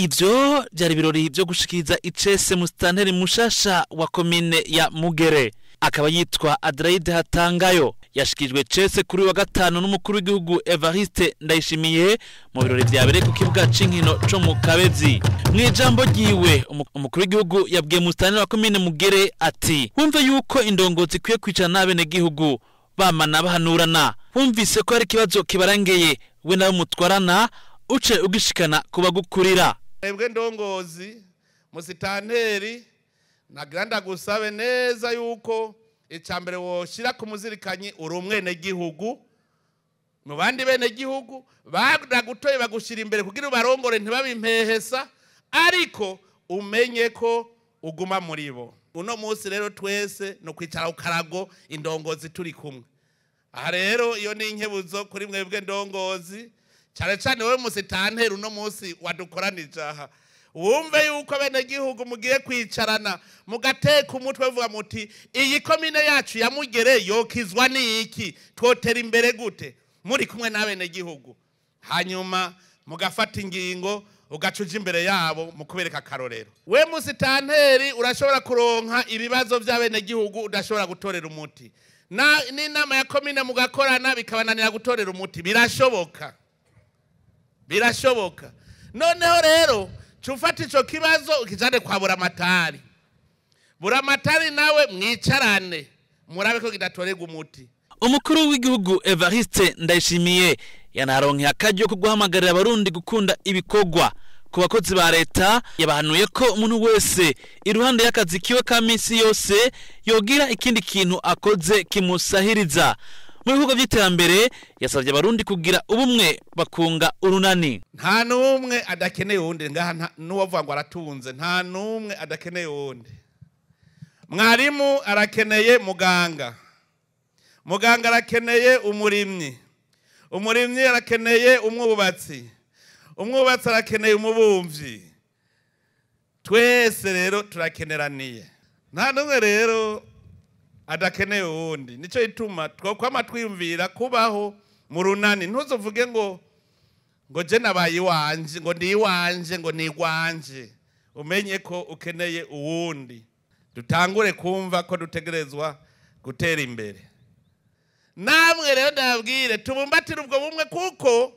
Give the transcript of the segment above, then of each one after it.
ivyo byari birori byo gushikiriza icese musitanteri mushasha wa komine ya Mugere, akaba yitwa Adelaide Hatangayo. Yashikijwe cese kuri wa gatanu n'umukuru w'igihugu Evariste Ndayishimiye mu birori byabereye ku kibuga c'inkino co mu Kabezi. Mwijambo ryiwe umukuru w'igihugu yabwiye musitanteri wa komine Mugere ati: "Wumve yuko indongozi kwiye kwicara n'abene gihugu bamana bahanurana. Wumvise ko ari kibazo kibarangeye we nawe mutwarana uce ugishikana kuba gukurira." Ebwe ndongozi musitanteri nagranda gusabe neza yuko icambere woshira ku muzirikanyi urumwene gihugu mu bandi bene gihugu badagutoye bagushira imbere kugira ubarongore ntibabimpehesa, ariko umenye ko uguma muri bo. Uno munsi rero twese no kwicara ukarago indongozi turi kumwe. Aha rero iyo ni inkebuzo kuri mwebwe ndongozi, cyane cyane wowe musitanteri uno munsi wadukoranije aha. Wumve yuko bene gihugu mugiye kwicarana mugateka umutwe vuga muti iyi komine yacu ya Mugere yokizwa n'iki, twotera imbere gute muri kumwe n'abene gihugu, hanyuma mugafata ingingo ugacuja imbere yabo mukubereka karorero. We musitanteri urashobora kuronka ibibazo by'abene gihugu udashobora gutorera umuti, n'inama ya komine mugakorana bikabananira gutorera umuti. Birashoboka. Noneho rero cufata ico kibazo ukijane kwa buramatari nawe mwicarane murabe ko kidatorega umuti. Umukuru w'igihugu Evariste Ndayishimiye yanaronkeye akaryo ko guhamagarira abarundi gukunda ibikogwa. Ku bakozi ba leta yabahanuye ko umuntu wese iruhande y'akazi kiwe ka misi yose yogira ikindi kintu akoze kimusahiriza. Mu bihugu by'iterambere yasabye abarundi kugira ubumwe bakunga urunani. Nta numwe adakeneye wundi, ngaha nuwavuga ngo aratunze, nta numwe adakeneye wundi. Mwarimu arakeneye muganga, muganga arakeneye umurimyi arakeneye umwubatsi arakeneye umubumvyi. Twese rero turakeneraniye, nta numwe rero adakeneye wundi. Nico ituma twokwama twiyumvira kubaho mu runani. Ntuzovuge ngo je nabaye wanje, ngo ndi wanje, ngo ni gwanje. Umenye ko ukeneye uwundi. Dutangure kumva ko dutegerezwa gutera imbere. Namwe rero ndabwire tubumbatire ubwo bumwe, kuko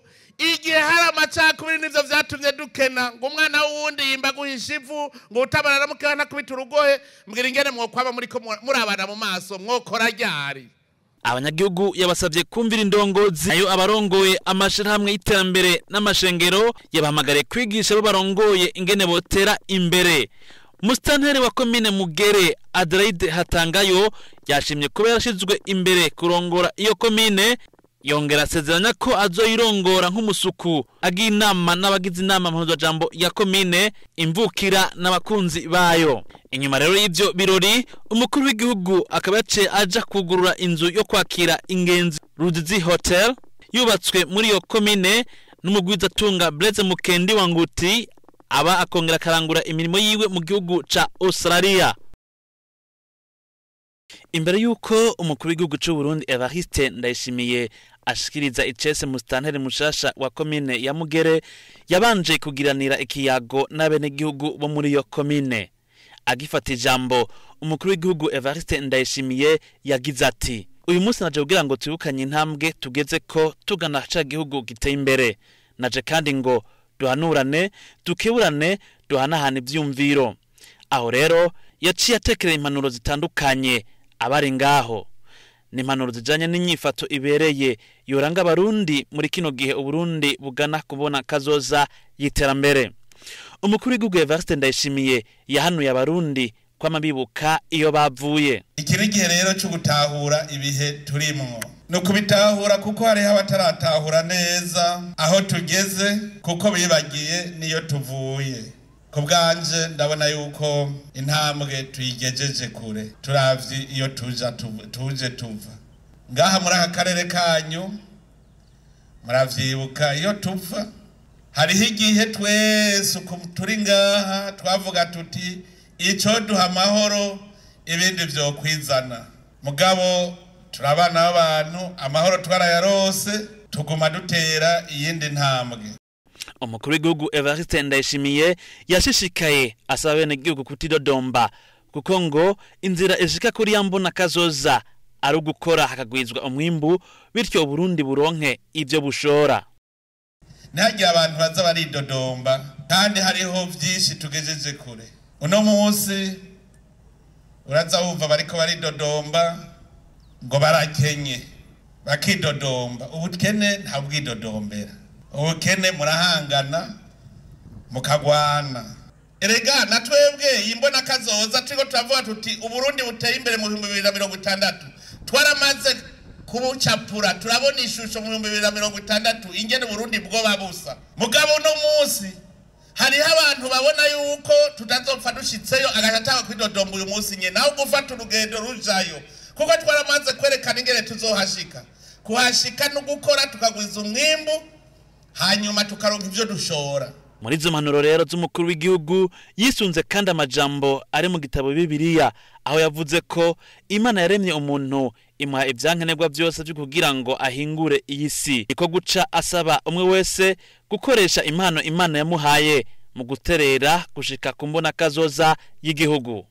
igihe hari amacakubiri nivyo vyatumye dukena, ngo umwana wundi yimba guhisha ivu, ngo utabara mukana kubita urugohe. Mbwira ingene mwokwaba murabana mu maso mwokora ryari. Abanyagihugu yabasabye kumvira indongozi ayo abarongoye amashirahamwe y'iterambere n'amashengero yabahamagare kwigisha bo barongoye ingene botera imbere. Musitanteri wa komine Mugere Adelaide Hatangayo yashimye kuba yarashizwe imbere kurongora iyo komine, yongera asezeranya ko azoyirongora nk'umusuku, agiye inama n'abagize inama mpuzajambo ya komine, imvukira n'abakunzi bayo. Inyuma rero y'ivyo birori umukuru w'igihugu akaba yaciye aja kugurura inzu yo kwakira ingenzi Ruzizi Hotel yubatswe muri iyo komine n'umugwizatunga Blaise Mukendi wa Nguti, aba akongera akarangura imirimo yiwe mu gihugu ca Australia. Imbere yuko umukuru w'igihugu c'u Burundi Evariste Ndayishimiye ashikiriza icese musitanteri mushasha wa komine ya Mugere, yabanje kugiranira ikiyago n'abene gihugu bo muri iyo komine. Agifata ijambo umukuru w'igihugu Evariste Ndayishimiye yagize ati: "Uyu munsi naje kugira ngo tubukanye intambwe tugeze ko tugana ca gihugu giteye imbere. Naje kandi ngo duhanurane, tukeburane, duhanahana ivyumviro." Aho rero yaciye atekerera impanuro zitandukanye abari ngaho. Ni impanuro zijanye n'inyifato ibereye yoranga abarundi muri kino gihe Uburundi bugana kubona kazoza y'iterambere. Umukuru w'igihugu Evariste Ndayishimiye yahanuye abarundi kwama bibuka iyo bavuye. Ikiri gihe rero cyo gutahura ibihe turimwo, no kubitahura kuko hari abataratahura neza aho tugeze, kuko bibagiye niyo tuvuye. Kubwanje ndabona yuko intambwe tuyigejeje kure, turavye iyo tuje tuva ngaha muri aka karere kanyu. Muravyibuka iyo tuva, hariho igihe twese turi ngaha twavuga tuti ico duha amahoro ibindi vyo kwizana. Mugabo turabana abantu amahoro twarayarose, tuguma dutera iyindi ntambwe. umukuru w'igihugu Evariste Ndayishimiye yashishikaye asaba bene igihugu kutidodomba kuko ngo inzira ishika kuri yambona kazoza ari ugukora hakagwizwa umwimbu bityo Burundi buronke ivyo bushora. Ntagira abantu baza baridodomba kandi hariho vyinshi tugejeje kure. Uno munsi uraza wumva bariko baridodomba ngo barakenye bakidodomba. Ubukene nta bwidodombera. Ubukene murahangana mukagwana. Erega natwebwe imbona kazoza turiko turavuga tuti Uburundi buteye imbere mu 2060 twaramaze kubucapura turabona ishusho mu 2060 ingene Burundi bwo babusa. Mugabo no munsi hariho abantu babona yuko tutazopfa dushitseyo agataka kwidodomba uyu munsi nye naho gufata urugendo rujayo kuko twaramaze kwerekana ingene tuzohashika. Kuhashika no gukora tukagwiza umwimbu hanyuma tukaronka ivyo dushora. Muri izo mpanuro rero z'umukuru w'igihugu yisunze kandi amajambo ari mu gitabo Bibiliya aho yavuze ko Imana yaremye umuntu imuha ivyankenerwa byose byo kugira ngo ahingure iyi si. Iko guca asaba umwe wese gukoresha impano Imana yamuhaye mu guterera gushika ku mbona kazoza y'igihugu.